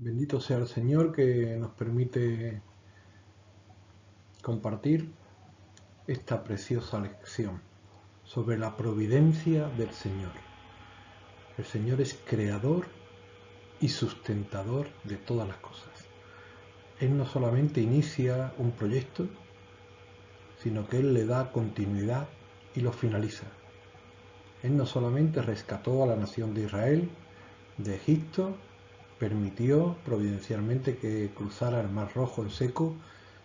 Bendito sea el Señor que nos permite compartir esta preciosa lección sobre la providencia del Señor. El Señor es creador y sustentador de todas las cosas. Él no solamente inicia un proyecto, sino que Él le da continuidad y lo finaliza. Él no solamente rescató a la nación de Israel de Egipto, permitió providencialmente que cruzara el Mar Rojo en seco,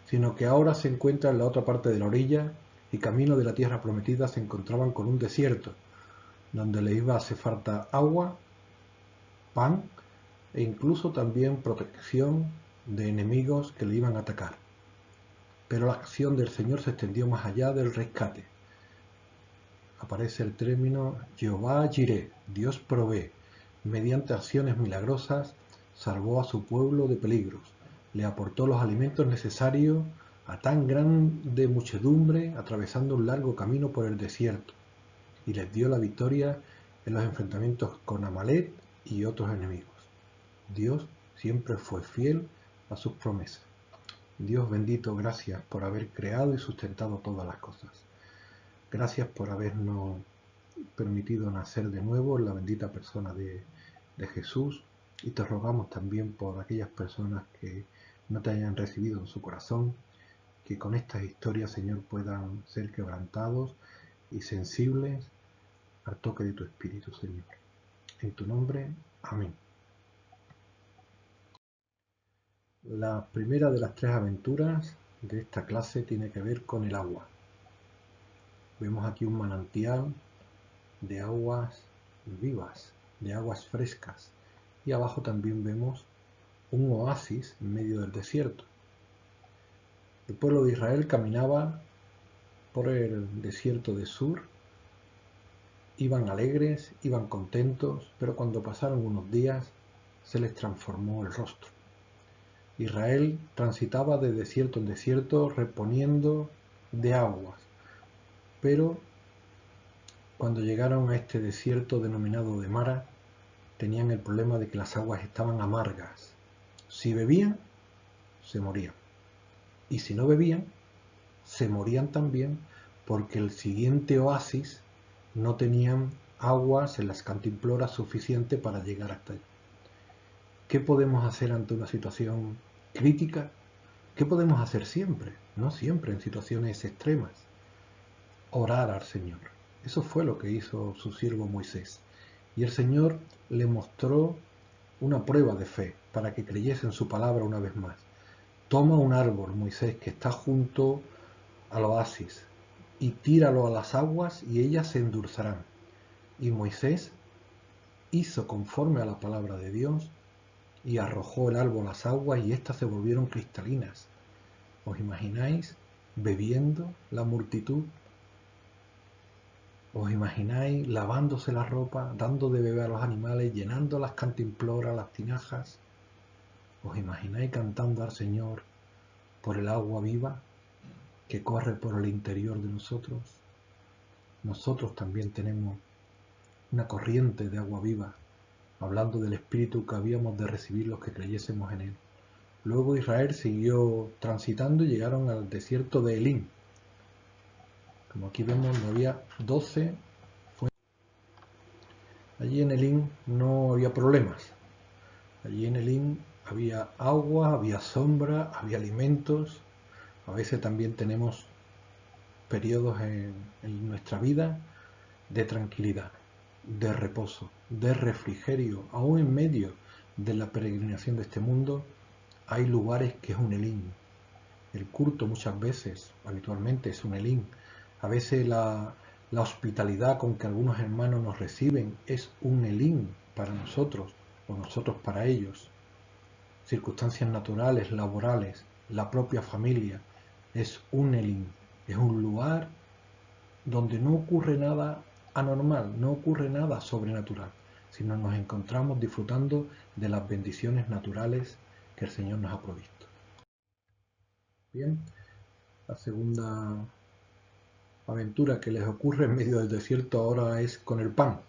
sino que ahora se encuentra en la otra parte de la orilla y camino de la tierra prometida se encontraban con un desierto, donde le iba a hacer falta agua, pan e incluso también protección de enemigos que le iban a atacar. Pero la acción del Señor se extendió más allá del rescate. Aparece el término Jehová Jireh, Dios provee. Mediante acciones milagrosas salvó a su pueblo de peligros, le aportó los alimentos necesarios a tan grande muchedumbre atravesando un largo camino por el desierto y les dio la victoria en los enfrentamientos con Amalek y otros enemigos. Dios siempre fue fiel a sus promesas. Dios bendito, gracias por haber creado y sustentado todas las cosas. Gracias por habernos permitido nacer de nuevo en la bendita persona de Jesús, y te rogamos también por aquellas personas que no te hayan recibido en su corazón, que con estas historias, Señor, puedan ser quebrantados y sensibles al toque de tu Espíritu, Señor. En tu nombre, amén. La primera de las tres aventuras de esta clase tiene que ver con el agua. Vemos aquí un manantial de aguas vivas, de aguas frescas, y abajo también vemos un oasis en medio del desierto. El pueblo de Israel caminaba por el desierto de Sur, iban alegres, iban contentos, pero cuando pasaron unos días se les transformó el rostro. Israel transitaba de desierto en desierto reponiendo de aguas, pero cuando llegaron a este desierto denominado de Mara, tenían el problema de que las aguas estaban amargas. Si bebían, se morían. Y si no bebían, se morían también porque el siguiente oasis no tenían aguas en las cantimploras suficiente para llegar hasta allí. ¿Qué podemos hacer ante una situación crítica? ¿Qué podemos hacer siempre? No siempre en situaciones extremas. Orar al Señor. Eso fue lo que hizo su siervo Moisés. Y el Señor le mostró una prueba de fe para que creyese en su palabra una vez más. Toma un árbol, Moisés, que está junto al oasis, y tíralo a las aguas y ellas se endulzarán. Y Moisés hizo conforme a la palabra de Dios y arrojó el árbol a las aguas y éstas se volvieron cristalinas. ¿Os imagináis bebiendo la multitud? ¿Os imagináis lavándose la ropa, dando de beber a los animales, llenando las cantimploras, las tinajas? ¿Os imagináis cantando al Señor por el agua viva que corre por el interior de nosotros? Nosotros también tenemos una corriente de agua viva, hablando del Espíritu que habíamos de recibir los que creyésemos en Él. Luego Israel siguió transitando y llegaron al desierto de Elín. Como aquí vemos, no había 12 fuentes. Allí en Elín no había problemas. Allí en Elín había agua, había sombra, había alimentos. A veces también tenemos periodos en nuestra vida de tranquilidad, de reposo, de refrigerio. Aún en medio de la peregrinación de este mundo hay lugares que es un Elín. El culto muchas veces, habitualmente, es un Elín. A veces la hospitalidad con que algunos hermanos nos reciben es un Elín para nosotros o nosotros para ellos. Circunstancias naturales, laborales, la propia familia, es un Elín. Es un lugar donde no ocurre nada anormal, no ocurre nada sobrenatural, sino nos encontramos disfrutando de las bendiciones naturales que el Señor nos ha provisto. Bien, la segunda aventura que les ocurre en medio del desierto ahora es con el pan.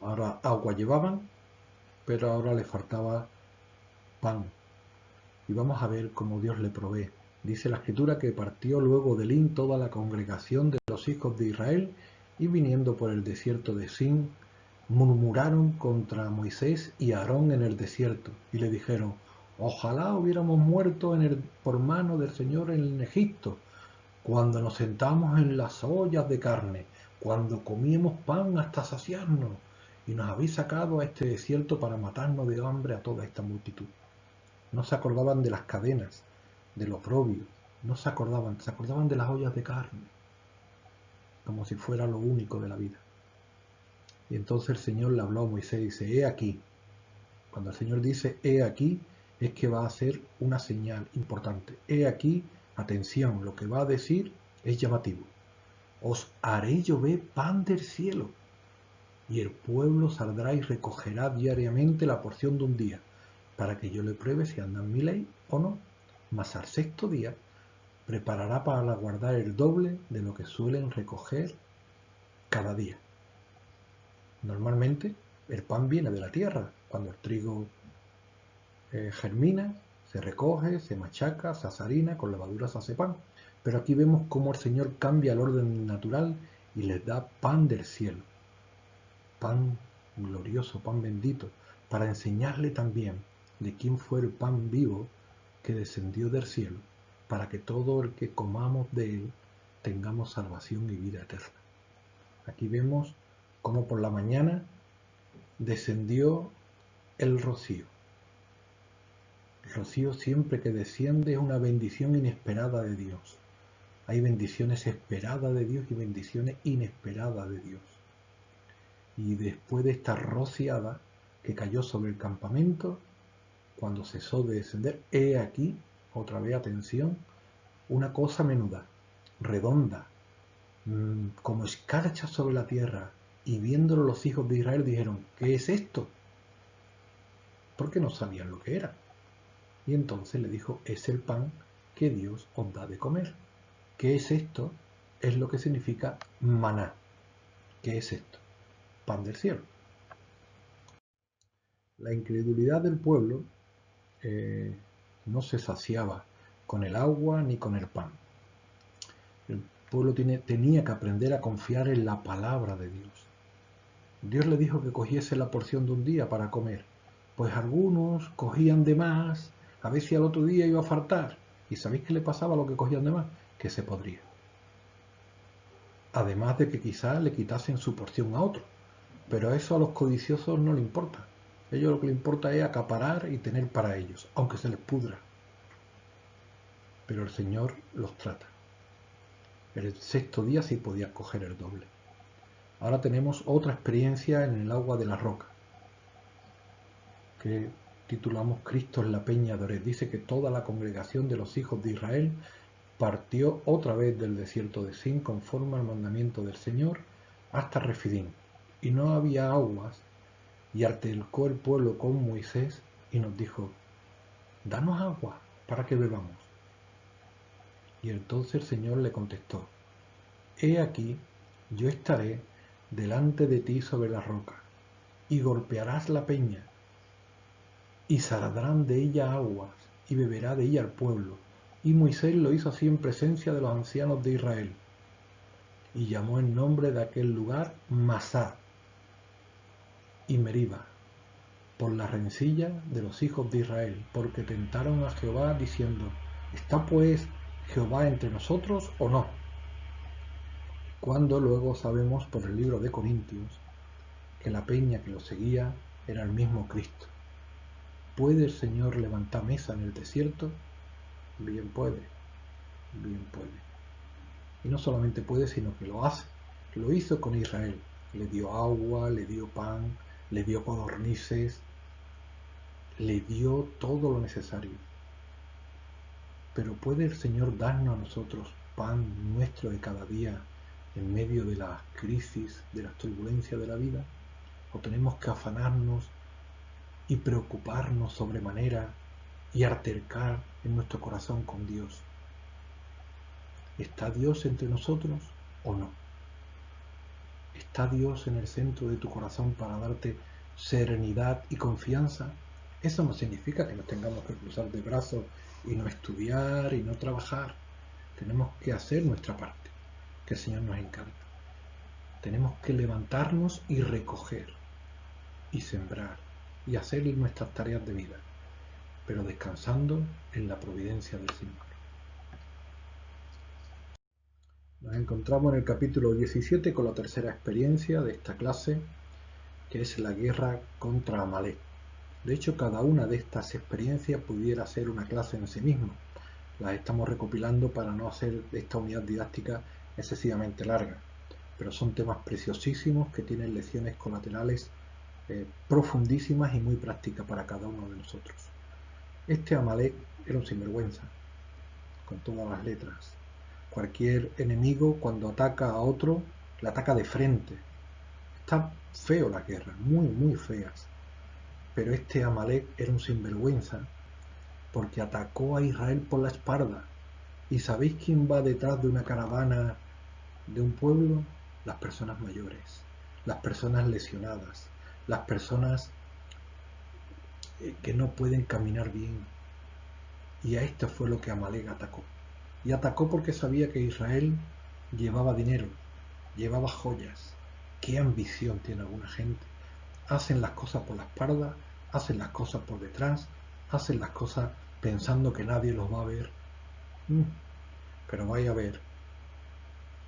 Ahora agua llevaban, pero ahora les faltaba pan. Y vamos a ver cómo Dios le provee. Dice la Escritura que partió luego de Elín toda la congregación de los hijos de Israel, y viniendo por el desierto de Sin, murmuraron contra Moisés y Aarón en el desierto, y le dijeron: ojalá hubiéramos muerto por mano del Señor en Egipto, cuando nos sentamos en las ollas de carne, cuando comíamos pan hasta saciarnos, y nos habéis sacado a este desierto para matarnos de hambre a toda esta multitud. No se acordaban de las cadenas, del oprobio, no se acordaban de las ollas de carne, como si fuera lo único de la vida. Y entonces el Señor le habló a Moisés y dice: he aquí. Cuando el Señor dice he aquí, es que va a hacer una señal importante. He aquí, atención, lo que va a decir es llamativo. Os haré llover pan del cielo, y el pueblo saldrá y recogerá diariamente la porción de un día, para que yo le pruebe si anda en mi ley o no. Mas al sexto día preparará para guardar el doble de lo que suelen recoger cada día. Normalmente el pan viene de la tierra. Cuando el trigo germina, se recoge, se machaca, se hace harina, con levadura se hace pan. Pero aquí vemos cómo el Señor cambia el orden natural y les da pan del cielo. Pan glorioso, pan bendito, para enseñarle también de quién fue el pan vivo que descendió del cielo, para que todo el que comamos de él tengamos salvación y vida eterna. Aquí vemos cómo por la mañana descendió el rocío. El rocío siempre que desciende es una bendición inesperada de Dios. Hay bendiciones esperadas de Dios y bendiciones inesperadas de Dios. Y después de esta rociada que cayó sobre el campamento, cuando cesó de descender, he aquí, otra vez atención, una cosa menuda, redonda, como escarcha sobre la tierra, y viéndolo los hijos de Israel dijeron: ¿qué es esto? Porque no sabían lo que era. Y entonces le dijo: es el pan que Dios os da de comer. ¿Qué es esto? Es lo que significa maná. ¿Qué es esto? Pan del cielo. La incredulidad del pueblo no se saciaba con el agua ni con el pan. El pueblo tenía que aprender a confiar en la palabra de Dios. Dios le dijo que cogiese la porción de un día para comer. Pues algunos cogían de más, a ver si al otro día iba a faltar. ¿Y sabéis qué le pasaba a lo que cogían de más? Que se podría. Además de que quizás le quitasen su porción a otro. Pero eso a los codiciosos no le importa. A ellos lo que les importa es acaparar y tener para ellos, aunque se les pudra. Pero el Señor los trata. El sexto día sí podía coger el doble. Ahora tenemos otra experiencia en el agua de la roca, que titulamos Cristo en la peña de Oreb. Dice que toda la congregación de los hijos de Israel partió otra vez del desierto de Sin conforme al mandamiento del Señor hasta Refidim. Y no había aguas, y altercó el pueblo con Moisés y nos dijo: danos agua para que bebamos. Y entonces el Señor le contestó: he aquí, yo estaré delante de ti sobre la roca, y golpearás la peña, y saldrán de ella aguas, y beberá de ella el pueblo. Y Moisés lo hizo así en presencia de los ancianos de Israel, y llamó el nombre de aquel lugar Masá y Meriba, por la rencilla de los hijos de Israel, porque tentaron a Jehová diciendo: ¿está pues Jehová entre nosotros o no? Cuando luego sabemos por el libro de Corintios que la peña que lo seguía era el mismo Cristo. ¿Puede el Señor levantar mesa en el desierto? Bien puede, bien puede. Y no solamente puede, sino que lo hace. Lo hizo con Israel. Le dio agua, le dio pan, le dio codornices, le dio todo lo necesario. Pero ¿puede el Señor darnos a nosotros pan nuestro de cada día en medio de las crisis, de las turbulencias de la vida? ¿O tenemos que afanarnos y preocuparnos sobremanera y altercar en nuestro corazón con Dios? ¿Está Dios entre nosotros o no? ¿Está Dios en el centro de tu corazón para darte serenidad y confianza? Eso no significa que nos tengamos que cruzar de brazos y no estudiar y no trabajar. Tenemos que hacer nuestra parte, que el Señor nos encanta. Tenemos que levantarnos y recoger y sembrar y hacer nuestras tareas de vida, pero descansando en la providencia del Señor. Nos encontramos en el capítulo 17 con la tercera experiencia de esta clase, que es la guerra contra Amalek. De hecho, cada una de estas experiencias pudiera ser una clase en sí misma. Las estamos recopilando para no hacer esta unidad didáctica excesivamente larga, pero son temas preciosísimos que tienen lecciones colaterales profundísimas y muy prácticas para cada uno de nosotros. Este Amalek era un sinvergüenza, con todas las letras. Cualquier enemigo, cuando ataca a otro, le ataca de frente. Está feo la guerra, muy, muy feas. Pero este Amalek era un sinvergüenza porque atacó a Israel por la espalda. ¿Y sabéis quién va detrás de una caravana de un pueblo? Las personas mayores, las personas lesionadas, las personas que no pueden caminar bien. Y a esto fue lo que Amalek atacó. Y atacó porque sabía que Israel llevaba dinero, llevaba joyas. ¿Qué ambición tiene alguna gente? Hacen las cosas por la espalda, hacen las cosas por detrás, hacen las cosas pensando que nadie los va a ver. Pero vaya a ver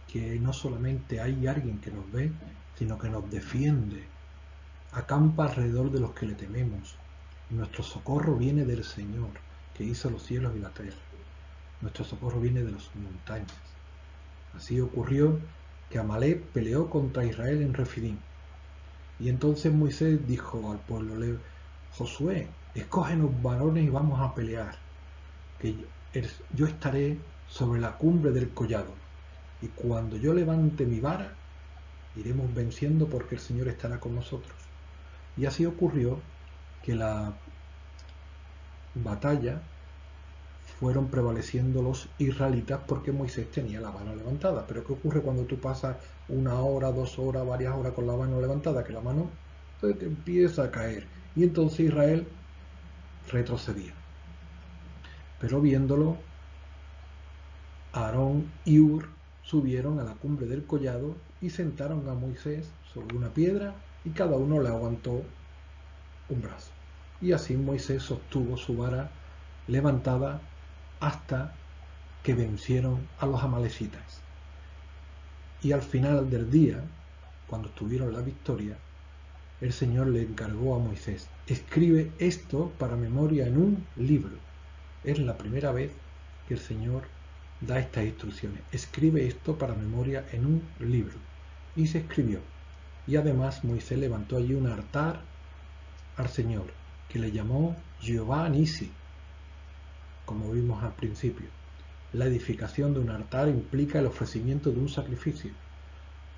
que no solamente hay alguien que nos ve, sino que nos defiende, acampa alrededor de los que le tememos. Nuestro socorro viene del Señor, que hizo los cielos y la tierra. Nuestro socorro viene de las montañas. Así ocurrió que Amalek peleó contra Israel en Refidim. Y entonces Moisés dijo al pueblo, Josué, escógenos varones y vamos a pelear, que yo estaré sobre la cumbre del collado, y cuando yo levante mi vara, iremos venciendo porque el Señor estará con nosotros. Y así ocurrió que la batalla fueron prevaleciendo los israelitas porque Moisés tenía la mano levantada. Pero ¿qué ocurre cuando tú pasas 1 hora, 2 horas, varias horas con la mano levantada? Que la mano te empieza a caer. Y entonces Israel retrocedía. Pero viéndolo, Aarón y Ur subieron a la cumbre del collado y sentaron a Moisés sobre una piedra y cada uno le aguantó un brazo. Y así Moisés sostuvo su vara levantada hasta que vencieron a los amalecitas. Y al final del día, cuando tuvieron la victoria, el Señor le encargó a Moisés, escribe esto para memoria en un libro. Es la primera vez que el Señor da estas instrucciones. Escribe esto para memoria en un libro. Y se escribió. Y además Moisés levantó allí un altar al Señor, que le llamó Jehová Nisi, como vimos al principio. La edificación de un altar implica el ofrecimiento de un sacrificio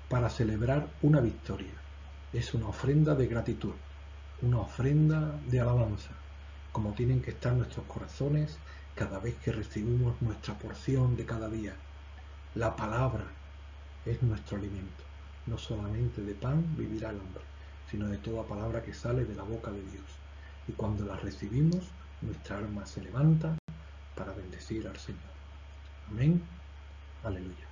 para celebrar una victoria. Es una ofrenda de gratitud, una ofrenda de alabanza, como tienen que estar nuestros corazones cada vez que recibimos nuestra porción de cada día. La palabra es nuestro alimento. No solamente de pan vivirá el hombre, sino de toda palabra que sale de la boca de Dios. Y cuando la recibimos, nuestra alma se levanta para bendecir al Señor. Amén. Aleluya.